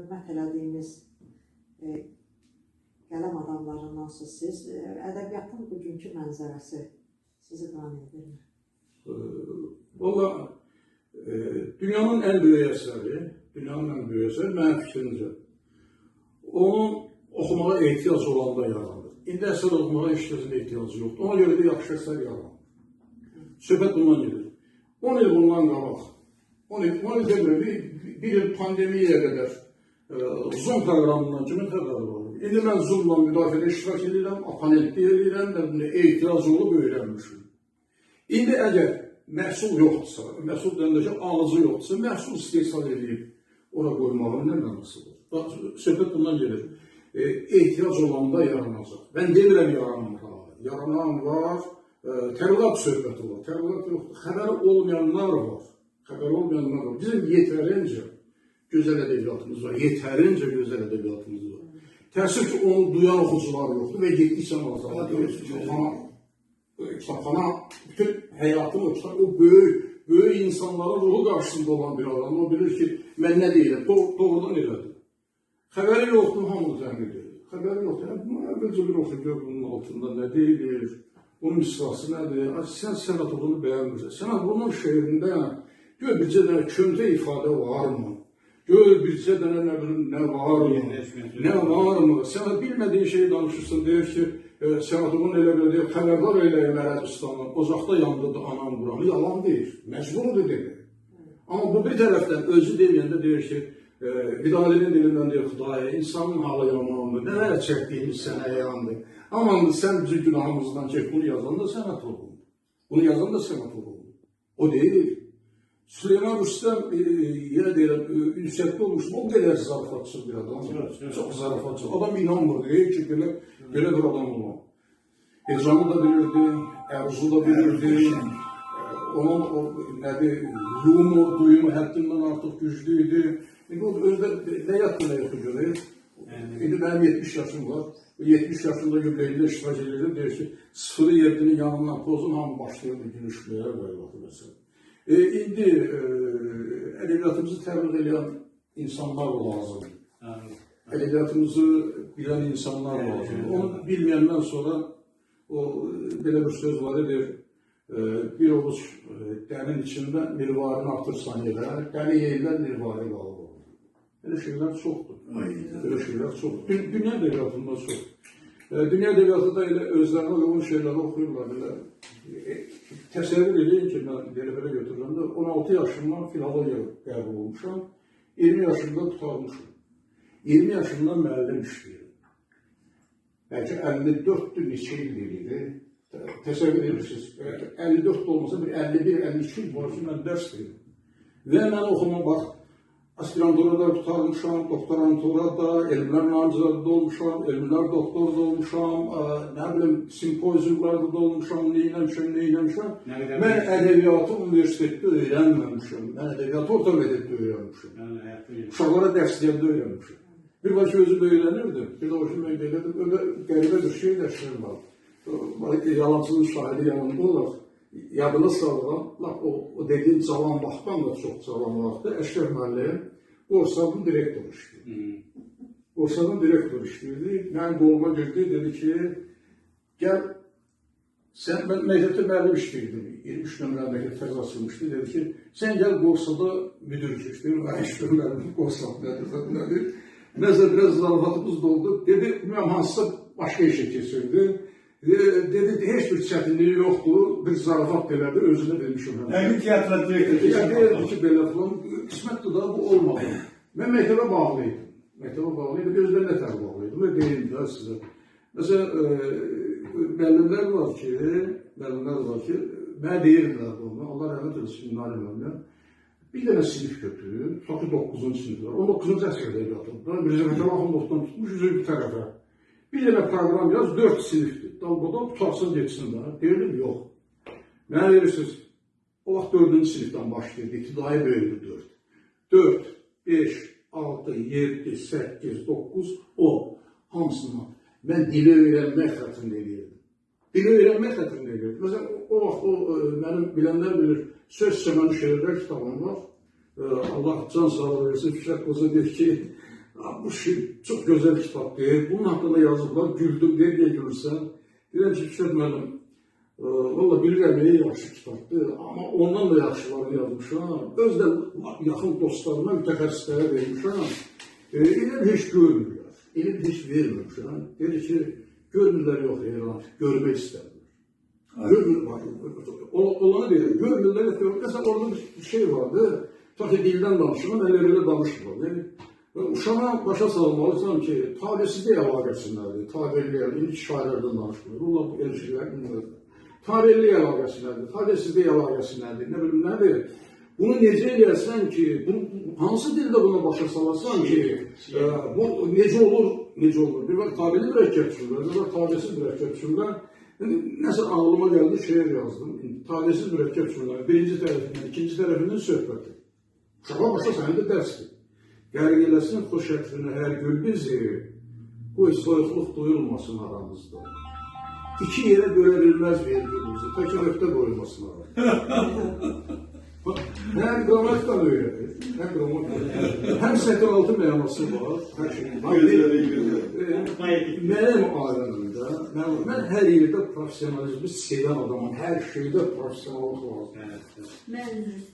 hörmət elədiyimiz qələm adamlarındansınız siz. Ədəbiyyatın bugünkü mənzərəsi sizi qane edirmi? Valla dünyanın en büyük əsəri, mənim fikrimcə, onun oxumağa ehtiyac olanda yaranır. İndi əsər oxumağa ehtiyacı yoxdur. Ona görə də yaxşı əsər yaranır. Söhbət bundan gedir. 10 il bundan qabaq, 10 il demirəm, bir il pandemiyaya qədər Zoom proqramından kimin xəbəri var? İndi mən Zoom'la müdafiədə iştirak edirəm, oponentlik edirəm, ehtiyac olub öyrənmişim. İndi əgər məhsul yoxdursa, məhsul dəndəki alıcı yoxdursa, məhsul istehsal edib ora qoymağın nə mənası var? Söhbət bundan gedir. Ehtiyac olanda yaranacaq. Mən demirəm yaranan var, təbliğat söhbəti var, təbliğat yoxdur. Xəbəri olmayanlar var. Bizim yetərincə gözəl ədəbiyyatımız var, Təəssüf ki, onu duyan oxucular yoxdur və getdikcə azalır. Kitabxana bütün həyatını o böyük insanların ruhu qarşısında olan bir adam. O bilir ki, mən nə deyirəm, doğrudan elədir. Xəbəri yoxdur, hamı zəmin edir. Xəbəri yoxdur. Əvvəlcə bir oxuyucu bunun altında nə deyilir, bunun misrası nədir? Sən sənət olduğunu bəyənmirsən. Sənət bunun şeirində gör bircə dənə köntə ifadə varmı? Gör bircə dənə nə varmı? Sənət bilmədiyin şeyi danışırsan, deyir ki, Sənatımın elə belə deyir, xəbərdar eləyim Ərəbistanı, ocaqda yandıdır anam buranı, yalan deyir, məcburdur deyir. Amma bu bir tərəfdən özü deməyəndə deyir ki, Vidalinin dilindən deyir, Xudaya, insanın halı yamandır, nələr çəkdiyimiz sənə yandır. Amandır, sən bizim günahımızdan çək, bunu yazan da sənət olunur. O deyil. Süleyman Rüstəm, yenə deyirəm, ünsiyyətli olmuşum, o qədər zarafatçı bir adam. Çox zarafatçı. Adam inanmır, deyir ki, belə bir adam olmam. Hecanı da bilirdi, Ərzu da bilirdi. Onun humor, duyumu həddindən artıq güclüydü. İndi o özdə nə yatdı, nə yoxu görür. İndi mənim 70 yaşım var. 70 yaşında yübleyində iştirak edirdim. Deyir ki, 0-7'nin yanından pozun, hamı başlayırdı gülüşməyə və məsələn. İndi ədəbiyyatımızı təbliğ edən insanlar lazımdır. Ədəbiyyatımızı bilən insanlar lazımdır. Onu bilməyəndən sonra belə bir söz var edir, bir ovuc dənin içində mirvarini atırsan yerə, dəni yeyilən mirvari qalır. Belə şeylər çoxdur. Dünya ədəbiyyatında çox. Dünya ədəbiyyatında elə özlərinə uyğun şeyləri oxuyurlar. Təsəvvür edin ki, mən belə götürəndə 16 yaşımdan filologiya qəbul olmuşam, 20 yaşımda tutarmışım. 20 yaşımdan müəllim işləyirəm. Bəlkə 54'dür, neçə il deyildi. Təsəvvür edirsiniz, 54 olmasa bir 51-52 il var ki, mən dərs deyirəm. Və mən oxuma bax, aspiranturada tutarmışam, doktoranturada, elmlər nazirində olmuşam, elmlər doktorda olmuşam, nə bilim, simpoziumlarda da olmuşam, neyləmişəm. Mən ədəbiyyatı universitetdə öyrənməmişəm, mən ədəbiyyatı orta məktəbdə öyrənmişəm. Uşaqlara dərsliyyəndə öyrənmişəm. Bir başı özüm öyrənirdim, bir də o ki, mən deyirdim, öyle qəribə bir şey dərslər var. Yalancının şahidi yanında olar. Yadına salıram, o dediğim cavan vaxtdan da çox cavan vaxtda Əşrəf müəllim Qorsanın direktor işləyirdi. Mən qoluma girdi, dedi ki, gəl, sən, mən məktəbdə müəllim işləyirdim, 23 nömrə məktəb təz açılmışdı, dedi ki, sən gəl Qorsada müdür keçdim, Əşrəf müəllim Qorsan nədir? Nəzə biraz zarafatımız doldu, dedi, mən hansısa başqa işə keçirdim. Dedi, heç bir çətinliyi yoxdur, bir zarafat belədir, özünə demişim. Əmin tiyatra direktor keçirdim. Deyirdi ki, belə falan, qismətdir da, bu olmadı. Mən məktəbə bağlıydım. Gözdən nətər bağlıydım və deyim də sizə. Məsələn, müəllimlər var ki, mənə deyirlər onu, Allah rəhmət eləsin, bir dənə sinif götürür, tutaq ki 9-cu siniflər, 19-cu əsrdə yatırdı, bir zəmətə baxımlıqdan tutmuş, üzü bir tərəfə. Bir dənə proqram yaz, 4 sinifdir. Dalbodan tutarsın geçsin də. Deyirdim, yox. Mənə verirsiniz, o vaxt 4-cü sinifdən başlayırdı, iktidai böyüdür 4. 4, 5, 6, 7, 8, 9, 10. Hamısından. Mən dili öyrənmək xətrində edirdim. Məsələn, o vaxt mənim bilənlər bilir, söz səməni şeirlər kitabım var. Allah can sağlığı versin, Fikrət Qoca deyir ki, Bu çox gözəl kitabdır. Bunun haqqında yazıblar. Güldüm deyə gülürsən. Deyirəm ki, Fikret müəllim, valla bilirəm, yaxşı kitabdır. Amma ondan da yaxşıları yazmışam. Öz də yaxın dostlarına, mütəxəssislərə vermişəm. Elə bir heç görmürlər. Elə bir heç vermirmişəm. Dedi ki, görmürlər yox, görmək istərlər. Olanı deyir, görmürlər yox. Məsələn, orada bir şey vardı. Ta ki, dildən danışıram, mən elə danışmıram. Uşağa başa salmalısan ki, tarihsizlik əlaqəsinədir, tarihliyə, ilk şairlərdən danışmıyor. Onlar bu elçilər bilmirlər. Tarihlilik əlaqəsinədir, tarihsizlik əlaqəsinədir, nə bilim nədir. Bunu necə eləyərsən ki, hansı dildə buna başa salasan ki, bu necə olur? Bir var tarihli mürəkkəb düşünürlər, bir var tarihsiz mürəkkəb düşünürlər. Nəsə ağlıma gəldi, şeir yazdım. Tarihsiz mürəkkəb düşünürlər, birinci tərəfindən, ikinci tərəfindən söhbəti. Uşağa başa sənin də dərsdir. Qərq eləsin xoş ətrinə hər gül bizi, qoy soyuqluq duyulmasın aramızda. İki yerə bölə vergimizi, tək nöqtə qoyulmasın aramızda. Həm qramatdan öyrədir, həm sətr altı mənası var, hər şey. Mənim aləmimdə, mən hər yerdə profesionalizmi sevən adamım, hər şeydə profesionallık lazım.